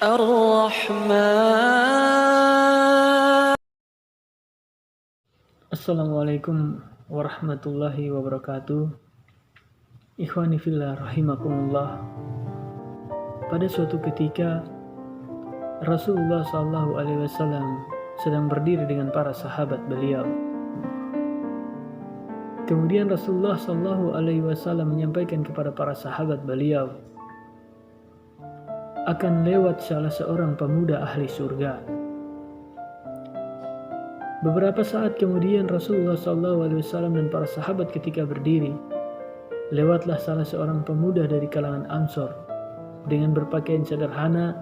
الرحمن. Assalamualaikum warahmatullahi wabarakatuh. Ikhwani fillah rahimakumullah. Pada suatu ketika Rasulullah SAW sedang berdiri dengan para sahabat beliau. Kemudian Rasulullah SAW menyampaikan kepada para sahabat beliau akan lewat salah seorang pemuda ahli surga. Beberapa saat kemudian Rasulullah SAW dan para sahabat ketika berdiri, lewatlah salah seorang pemuda dari kalangan Ansor. Dengan berpakaian sederhana,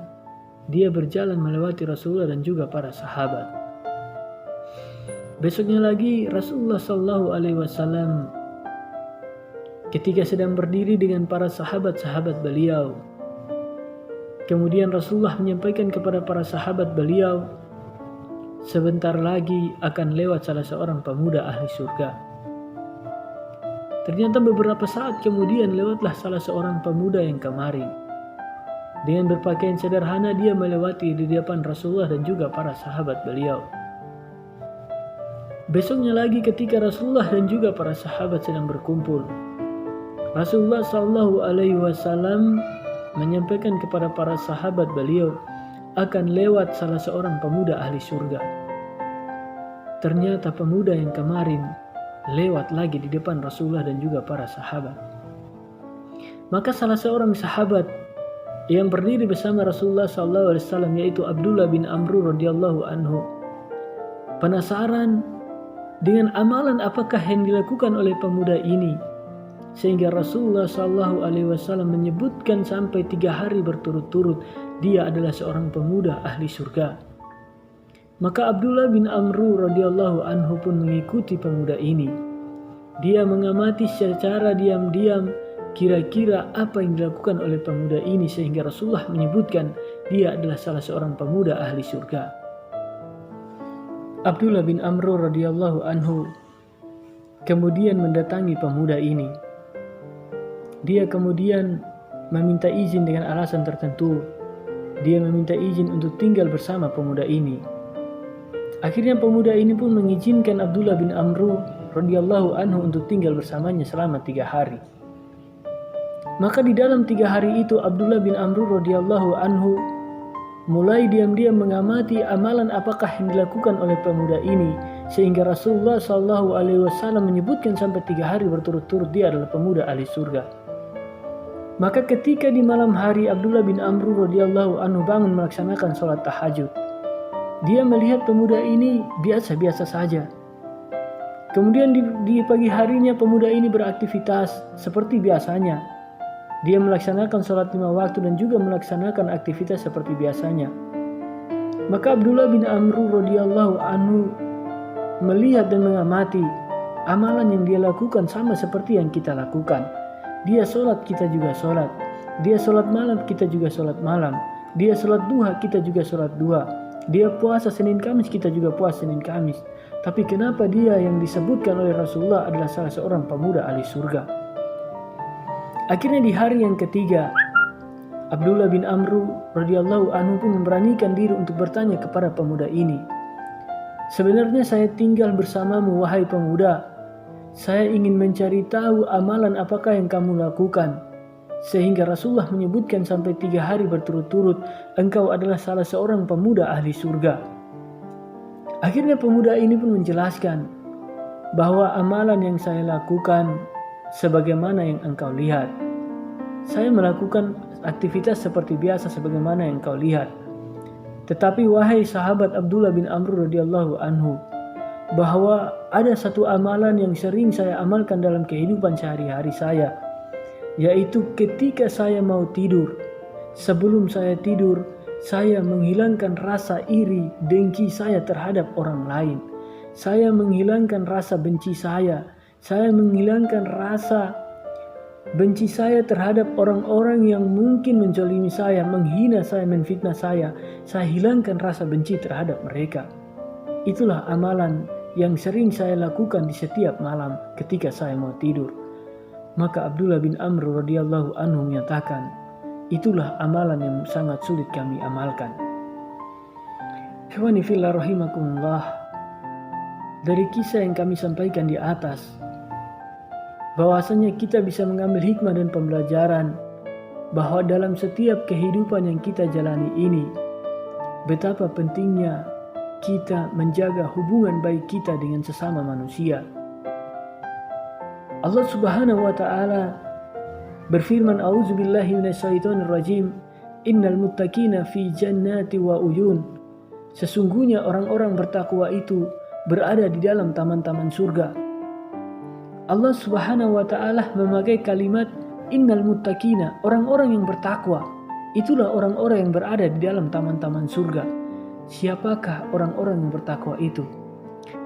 dia berjalan melewati Rasulullah dan juga para sahabat. Besoknya lagi Rasulullah SAW ketika sedang berdiri dengan para sahabat-sahabat beliau, kemudian Rasulullah menyampaikan kepada para sahabat beliau, sebentar lagi akan lewat salah seorang pemuda ahli surga. Ternyata beberapa saat kemudian lewatlah salah seorang pemuda yang kemarin. Dengan berpakaian sederhana dia melewati di depan Rasulullah dan juga para sahabat beliau. Besoknya lagi ketika Rasulullah dan juga para sahabat sedang berkumpul, Rasulullah SAW menyampaikan kepada para sahabat beliau akan lewat salah seorang pemuda ahli surga. Ternyata pemuda yang kemarin lewat lagi di depan Rasulullah dan juga para sahabat. Maka salah seorang sahabat yang berdiri bersama Rasulullah SAW, yaitu Abdullah bin Amr radhiyallahu anhu, penasaran dengan amalan apakah yang dilakukan oleh pemuda ini, sehingga Rasulullah SAW menyebutkan sampai 3 hari berturut-turut dia adalah seorang pemuda ahli surga. Maka Abdullah bin Amr radhiyallahu anhu pun mengikuti pemuda ini. Dia mengamati secara diam-diam kira-kira apa yang dilakukan oleh pemuda ini, sehingga Rasulullah menyebutkan dia adalah salah seorang pemuda ahli surga. Abdullah bin Amr radhiyallahu anhu kemudian mendatangi pemuda ini. Dia kemudian meminta izin dengan alasan tertentu. Dia meminta izin untuk tinggal bersama pemuda ini. Akhirnya pemuda ini pun mengizinkan Abdullah bin Amr radhiyallahu anhu untuk tinggal bersamanya selama 3 hari. Maka di dalam 3 hari itu Abdullah bin Amr radhiyallahu anhu mulai diam-diam mengamati amalan apakah yang dilakukan oleh pemuda ini, sehingga Rasulullah SAW menyebutkan sampai 3 hari berturut-turut dia adalah pemuda ahli surga. Maka ketika di malam hari Abdullah bin Amr radhiyallahu anhu bangun melaksanakan sholat tahajud, dia melihat pemuda ini biasa-biasa saja. Kemudian di pagi harinya pemuda ini beraktivitas seperti biasanya. Dia melaksanakan sholat 5 waktu dan juga melaksanakan aktivitas seperti biasanya. Maka Abdullah bin Amr radhiyallahu anhu melihat dan mengamati amalan yang dia lakukan sama seperti yang kita lakukan. Dia sholat, kita juga sholat. Dia sholat malam, kita juga sholat malam. Dia sholat duha, kita juga sholat duha. Dia puasa Senin Kamis, kita juga puasa Senin Kamis. Tapi kenapa dia yang disebutkan oleh Rasulullah adalah salah seorang pemuda ahli surga? Akhirnya di hari yang ketiga, Abdullah bin Amr radhiyallahu anhu pun memberanikan diri untuk bertanya kepada pemuda ini. Sebenarnya saya tinggal bersamamu wahai pemuda. Saya ingin mencari tahu amalan apakah yang kamu lakukan, sehingga Rasulullah menyebutkan sampai 3 hari berturut-turut engkau adalah salah seorang pemuda ahli surga. Akhirnya pemuda ini pun menjelaskan bahwa amalan yang saya lakukan sebagaimana yang engkau lihat. Saya melakukan aktivitas seperti biasa sebagaimana yang engkau lihat. Tetapi wahai sahabat Abdullah bin Amr radhiyallahu anhu, bahwa ada satu amalan yang sering saya amalkan dalam kehidupan sehari-hari saya, yaitu ketika saya mau tidur, sebelum saya tidur, saya menghilangkan rasa iri, dengki saya terhadap orang lain. Saya menghilangkan rasa benci saya menghilangkan rasa benci saya terhadap orang-orang yang mungkin menzalimi saya, menghina saya, menfitnah saya. Saya hilangkan rasa benci terhadap mereka. Itulah amalan yang sering saya lakukan di setiap malam ketika saya mau tidur. Maka Abdullah bin Amr radhiyallahu anhu menyatakan, itulah amalan yang sangat sulit kami amalkan. Ikhwani fillah rahimakumullah, dari kisah yang kami sampaikan di atas, bahwasanya kita bisa mengambil hikmah dan pembelajaran bahwa dalam setiap kehidupan yang kita jalani ini, betapa pentingnya kita menjaga hubungan baik kita dengan sesama manusia. Allah Subhanahu wa taala berfirman, "A'udzubillahi minasyaitonirrajim. Innal muttaqina fi jannati wa uyun." Sesungguhnya orang-orang bertakwa itu berada di dalam taman-taman surga. Allah Subhanahu wa taala memakai kalimat innal muttaqina, orang-orang yang bertakwa. Itulah orang-orang yang berada di dalam taman-taman surga. Siapakah orang-orang yang bertakwa itu?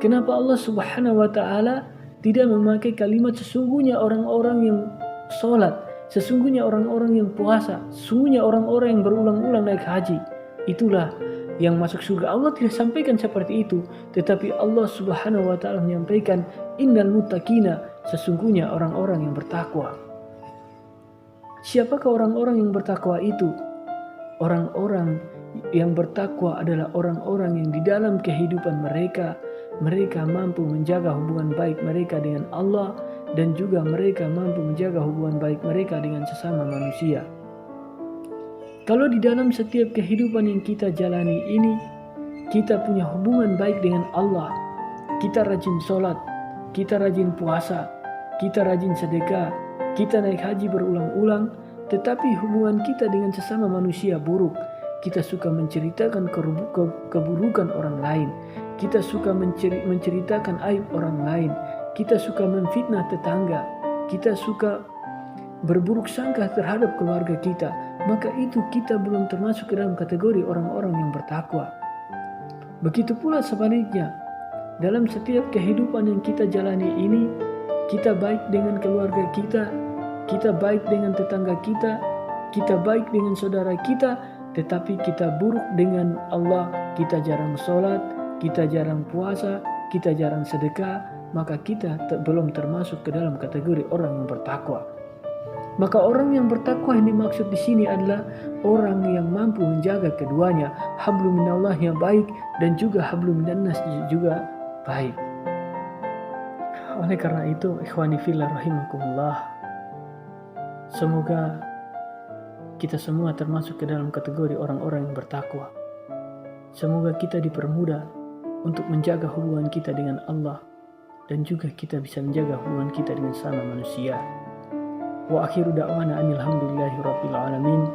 Kenapa Allah Subhanahu wa taala tidak memakai kalimat sesungguhnya orang-orang yang sholat, sesungguhnya orang-orang yang puasa, sesungguhnya orang-orang yang berulang-ulang naik haji? Itulah yang masuk surga. Allah tidak sampaikan seperti itu, tetapi Allah Subhanahu wa taala menyampaikan innal muttaqina, sesungguhnya orang-orang yang bertakwa. Siapakah orang-orang yang bertakwa itu? Orang-orang yang bertakwa adalah orang-orang yang di dalam kehidupan mereka mampu menjaga hubungan baik mereka dengan Allah, dan juga mereka mampu menjaga hubungan baik mereka dengan sesama manusia. Kalau di dalam setiap kehidupan yang kita jalani ini, kita punya hubungan baik dengan Allah, kita rajin sholat, kita rajin puasa, kita rajin sedekah, kita naik haji berulang-ulang, tetapi hubungan kita dengan sesama manusia buruk. Kita suka menceritakan keburukan orang lain, kita suka menceritakan aib orang lain, kita suka memfitnah tetangga, kita suka berburuk sangka terhadap keluarga kita, maka itu kita belum termasuk ke dalam kategori orang-orang yang bertakwa. Begitu pula sebaliknya, dalam setiap kehidupan yang kita jalani ini, kita baik dengan keluarga kita baik dengan tetangga kita baik dengan saudara kita, tetapi kita buruk dengan Allah, kita jarang sholat, kita jarang puasa, kita jarang sedekah, maka kita belum termasuk ke dalam kategori orang yang bertakwa. Maka orang yang bertakwa yang dimaksud di sini adalah orang yang mampu menjaga keduanya, hablum minallahnya baik dan juga hablum minannas juga baik. Oleh karena itu, ikhwani fillah rahimakumullah, semoga kita semua termasuk ke dalam kategori orang-orang yang bertakwa. Semoga kita dipermudah untuk menjaga hubungan kita dengan Allah, dan juga kita bisa menjaga hubungan kita dengan sama manusia. Wa akhiru da'wana anil hamdulillahi rabbil alamin.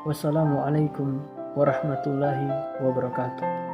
Wassalamualaikum warahmatullahi wabarakatuh.